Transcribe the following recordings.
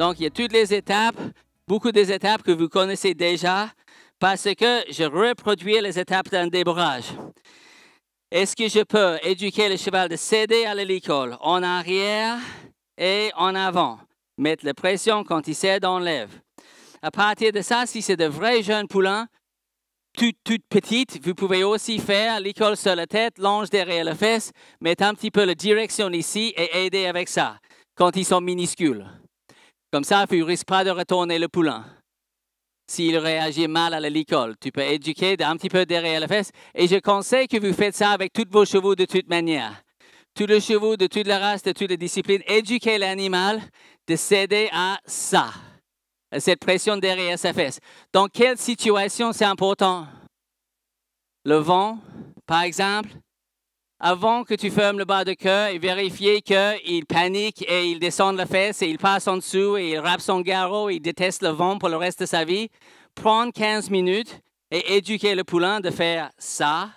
Donc, il y a toutes les étapes, beaucoup des étapes que vous connaissez déjà, parce que je reproduis les étapes d'un débourrage. Est-ce que je peux éduquer le cheval de céder à l'hélicole en arrière et en avant? Mettre la pression quand il cède, on lève. À partir de ça, si c'est de vrais jeunes poulains, toutes petites, vous pouvez aussi faire l'école sur la tête, longe derrière les fesses, mettre un petit peu la direction ici et aider avec ça quand ils sont minuscules. Comme ça, tu ne risques pas de retourner le poulain. S'il réagit mal à l'école, tu peux éduquer un petit peu derrière les fesses. Et je conseille que vous faites ça avec tous vos chevaux de toute manière. Tous les chevaux de toute la race, de toutes les disciplines, éduquez l'animal de céder à ça, à cette pression derrière sa fesse. Dans quelle situation c'est important? Le vent, par exemple. Avant que tu fermes le bas de queue et vérifier qu'il panique et il descend la fesse et il passe en dessous et il rappe son garrot et il déteste le vent pour le reste de sa vie, prendre 15 minutes et éduquer le poulain de faire ça.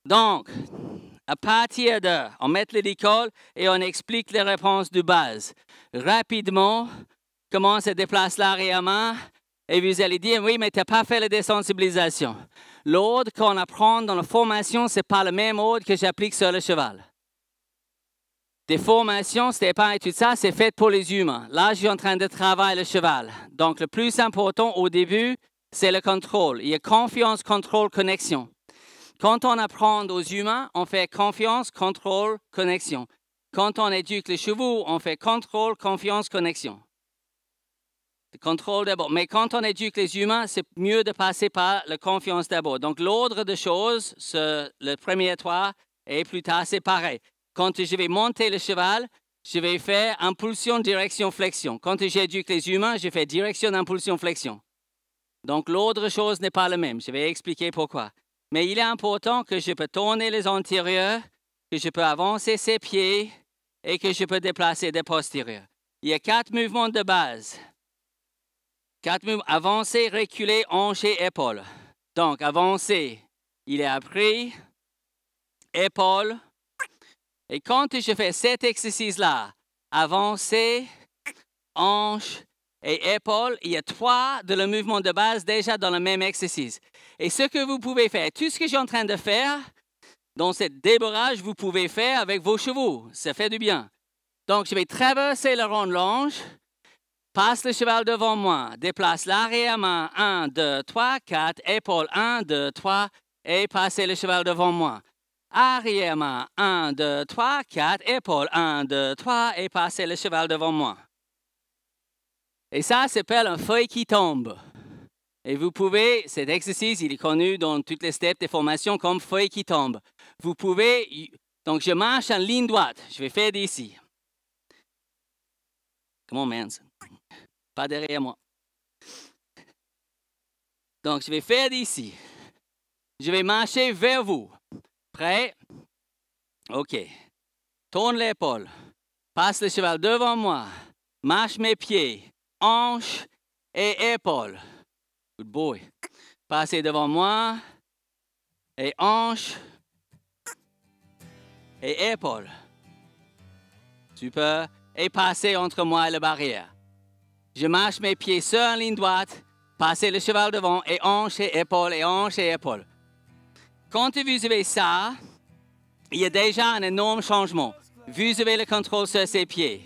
Donc, à partir de, on met l'école et on explique les réponses de base. Rapidement, comment se déplace l'arrière-main et vous allez dire, oui, mais tu n'as pas fait la désensibilisation. L'ordre qu'on apprend dans la formation, ce n'est pas le même ordre que j'applique sur le cheval. Des formations, ce n'est pas tout ça, c'est fait pour les humains. Là, je suis en train de travailler le cheval. Donc, le plus important au début, c'est le contrôle. Il y a confiance, contrôle, connexion. Quand on apprend aux humains, on fait confiance, contrôle, connexion. Quand on éduque les chevaux, on fait contrôle, confiance, connexion. Le contrôle d'abord. Mais quand on éduque les humains, c'est mieux de passer par la confiance d'abord. Donc, l'ordre de choses, le premier trois, et plus tard, c'est pareil. Quand je vais monter le cheval, je vais faire impulsion, direction, flexion. Quand j'éduque les humains, je fais direction, impulsion, flexion. Donc, l'ordre de choses n'est pas le même. Je vais expliquer pourquoi. Mais il est important que je peux tourner les antérieurs, que je peux avancer ses pieds et que je peux déplacer des postérieurs. Il y a 4 mouvements de base. 4 mouvements, avancer, reculer, hancher, épaule. Donc, avancer, il est appris, épaule. Et quand je fais cet exercice-là, avancer, hanche et épaule, il y a 3 de le mouvement de base déjà dans le même exercice. Et ce que vous pouvez faire, tout ce que je suis en train de faire, dans ce débourrage, vous pouvez faire avec vos chevaux. Ça fait du bien. Donc, je vais traverser le rond longe. Passe le cheval devant moi, déplace l'arrière-main, 1, 2, 3, 4, épaule, 1, 2, 3, et passez le cheval devant moi. Arrière-main, 1, 2, 3, 4, épaule, 1, 2, 3, et passez le cheval devant moi. Et ça s'appelle un feuille qui tombe. Et vous pouvez, cet exercice, il est connu dans toutes les steps des formations comme feuille qui tombe. Vous pouvez, donc je marche en ligne droite, je vais faire d'ici. Come on, man. Pas derrière moi. Donc, je vais faire d'ici. Je vais marcher vers vous. Prêt? OK. Tourne l'épaule. Passe le cheval devant moi. Marche mes pieds. Hanche et épaule. Good boy. Passez devant moi. Et hanche. Et épaule. Super. Et passez entre moi et la barrière. Je marche mes pieds sur en ligne droite, passez le cheval devant et hanche et épaule et hanche et épaule. Quand vous avez ça, il y a déjà un énorme changement. Vous avez le contrôle sur ses pieds.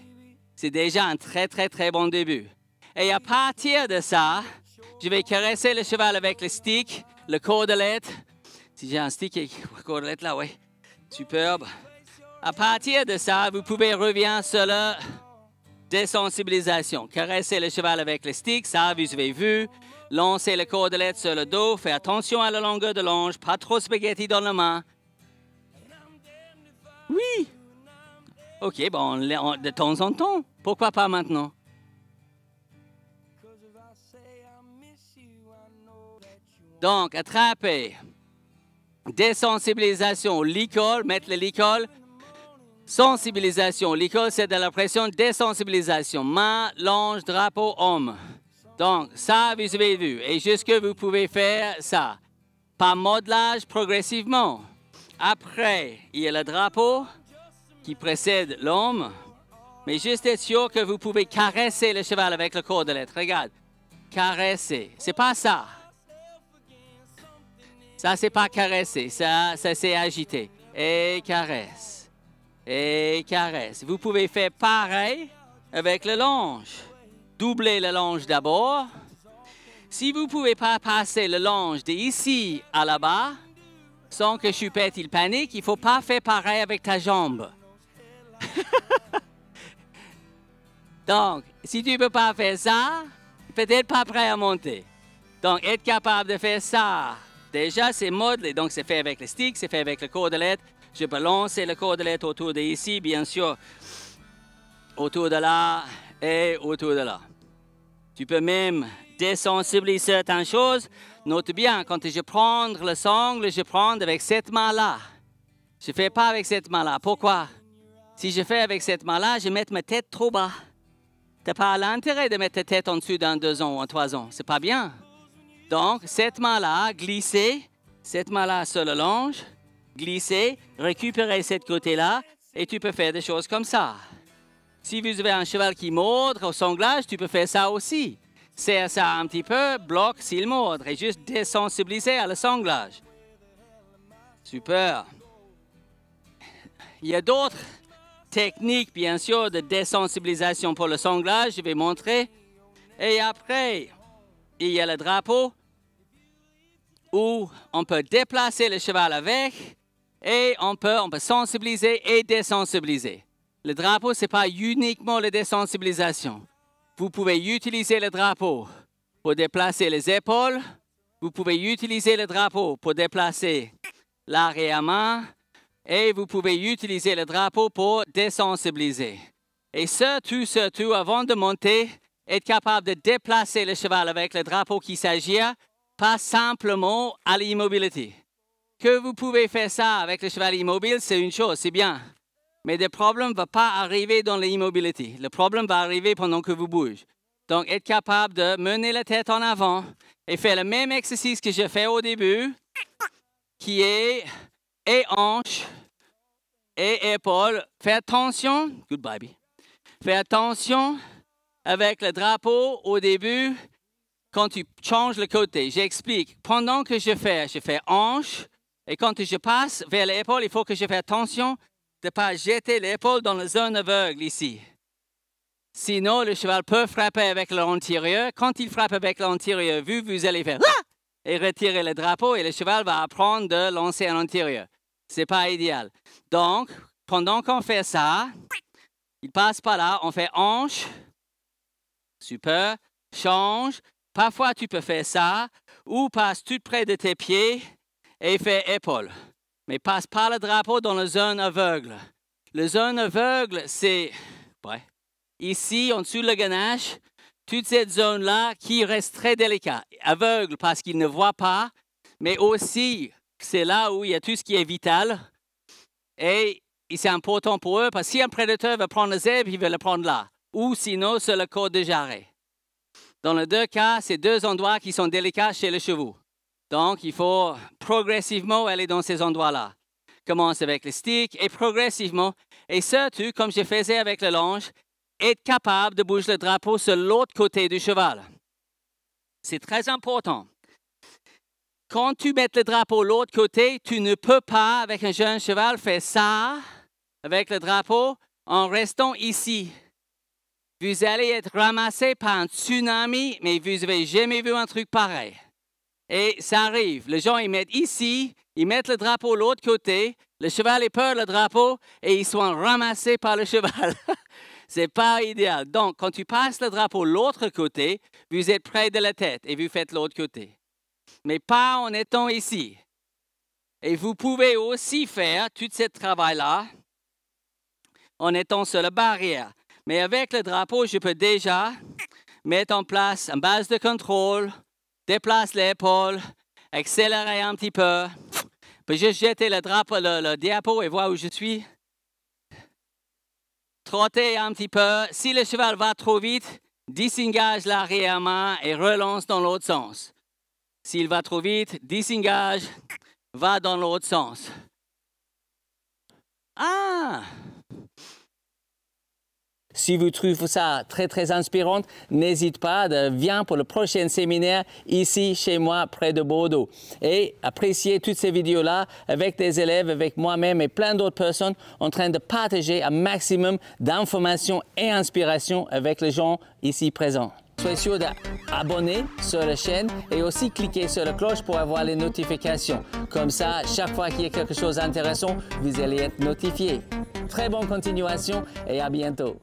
C'est déjà un très, très, très bon début. Et à partir de ça, je vais caresser le cheval avec le stick, le cordelette. Si j'ai un stick et une cordelette là, oui. Superbe. À partir de ça, vous pouvez revenir sur le désensibilisation. Caresser le cheval avec le stick, ça, vous avez vu. Lancer le cordelette sur le dos. Faites attention à la longueur de longe. Pas trop spaghetti dans la main. Oui. OK, bon, de temps en temps. Pourquoi pas maintenant? Donc, attraper. Désensibilisation. L'école, mettre l'école. Sensibilisation. L'école, c'est de la pression. Désensibilisation. Main, longe, drapeau, homme. Donc, ça, vous avez vu. Et jusque vous pouvez faire ça. Par modelage, progressivement. Après, il y a le drapeau qui précède l'homme. Mais juste être sûr que vous pouvez caresser le cheval avec le cordelette. Regarde. Caresser. C'est pas ça. Ça, c'est pas caresser. Ça c'est agiter. Et caresse. Et caresse. Vous pouvez faire pareil avec le longe. Doublez le longe d'abord. Si vous ne pouvez pas passer le longe d'ici à là-bas, sans que Choupette il panique, il ne faut pas faire pareil avec ta jambe. Donc, si tu ne peux pas faire ça, peut-être pas prêt à monter. Donc, être capable de faire ça, déjà, c'est modelé. Donc, c'est fait avec le stick, c'est fait avec le cordelette. Je peux lancer le cordelette autour de ici, bien sûr, autour de là et autour de là. Tu peux même désensibiliser certaines choses. Note bien, quand je prends le sangle, je prends avec cette main-là. Je ne fais pas avec cette main-là. Pourquoi? Si je fais avec cette main-là, je mets ma tête trop bas. Tu n'as pas l'intérêt de mettre ta tête en dessous dans 2 ans ou en 3 ans. C'est pas bien. Donc, cette main-là, glisser, cette main-là sur le longe, glisser, récupérer cette côté-là, et tu peux faire des choses comme ça. Si vous avez un cheval qui mordre au sanglage, tu peux faire ça aussi. Serre ça un petit peu, bloque s'il mordre, et juste désensibiliser à le sanglage. Super. Il y a d'autres techniques, bien sûr, de désensibilisation pour le sanglage. Je vais montrer. Et après, il y a le drapeau où on peut déplacer le cheval avec et on peut sensibiliser et désensibiliser. Le drapeau, ce n'est pas uniquement la désensibilisation. Vous pouvez utiliser le drapeau pour déplacer les épaules. Vous pouvez utiliser le drapeau pour déplacer l'arrière-main. Et vous pouvez utiliser le drapeau pour désensibiliser. Et surtout, avant de monter, être capable de déplacer le cheval avec le drapeau qui s'agit, pas simplement à l'immobilité. Que vous pouvez faire ça avec le cheval immobile, c'est une chose, c'est bien. Mais le problème ne va pas arriver dans l'immobilité. Le problème va arriver pendant que vous bougez. Donc, être capable de mener la tête en avant et faire le même exercice que j'ai fait au début, qui est et hanche et épaule. Fais attention. Good baby. Fais attention avec le drapeau au début quand tu changes le côté. J'explique. Pendant que je fais hanche et quand je passe vers l'épaule, il faut que je fasse attention de ne pas jeter l'épaule dans la zone aveugle ici. Sinon, le cheval peut frapper avec l'antérieur. Quand il frappe avec l'antérieur, vous allez faire ah! Et retirer le drapeau et le cheval va apprendre de lancer à l'antérieur. Ce n'est pas idéal. Donc, pendant qu'on fait ça, il passe par là, on fait hanche. Super. Change. Parfois, tu peux faire ça ou passe tout près de tes pieds et fais épaule. Mais passe pas le drapeau dans la zone aveugle. La zone aveugle, c'est ici, en dessous de la ganache, toute cette zone-là qui reste très délicate. Aveugle parce qu'il ne voit pas, mais aussi, c'est là où il y a tout ce qui est vital. Et c'est important pour eux parce que si un prédateur veut prendre le zèbre, il veut le prendre là. Ou sinon, sur le côte de jarret. Dans les 2 cas, c'est 2 endroits qui sont délicats chez les chevaux. Donc, il faut progressivement aller dans ces endroits-là. Commence avec le stick et progressivement. Et surtout, comme je faisais avec le longe, être capable de bouger le drapeau sur l'autre côté du cheval. C'est très important. Quand tu mets le drapeau de l'autre côté, tu ne peux pas, avec un jeune cheval, faire ça avec le drapeau en restant ici. Vous allez être ramassé par un tsunami, mais vous n'avez jamais vu un truc pareil. Et ça arrive. Les gens, ils mettent ici, ils mettent le drapeau de l'autre côté, le cheval est peur le drapeau et ils sont ramassés par le cheval. C'est pas idéal. Donc, quand tu passes le drapeau de l'autre côté, vous êtes près de la tête et vous faites l'autre côté. Mais pas en étant ici. Et vous pouvez aussi faire tout ce travail-là en étant sur la barrière. Mais avec le drapeau, je peux déjà mettre en place une base de contrôle, déplacer l'épaule, accélérer un petit peu, puis juste jeter le drapeau, le diapo et voir où je suis. Trotter un petit peu. Si le cheval va trop vite, disengage l'arrière-main et relance dans l'autre sens. S'il va trop vite, disengage, va dans l'autre sens. Ah! Si vous trouvez ça très inspirant, n'hésite pas, viens pour le prochain séminaire ici chez moi près de Bordeaux. Et appréciez toutes ces vidéos-là avec des élèves, avec moi-même et plein d'autres personnes en train de partager un maximum d'informations et inspiration avec les gens ici présents. Soyez sûr d'abonner sur la chaîne et aussi cliquer sur la cloche pour avoir les notifications. Comme ça, chaque fois qu'il y a quelque chose d'intéressant, vous allez être notifié. Très bonne continuation et à bientôt.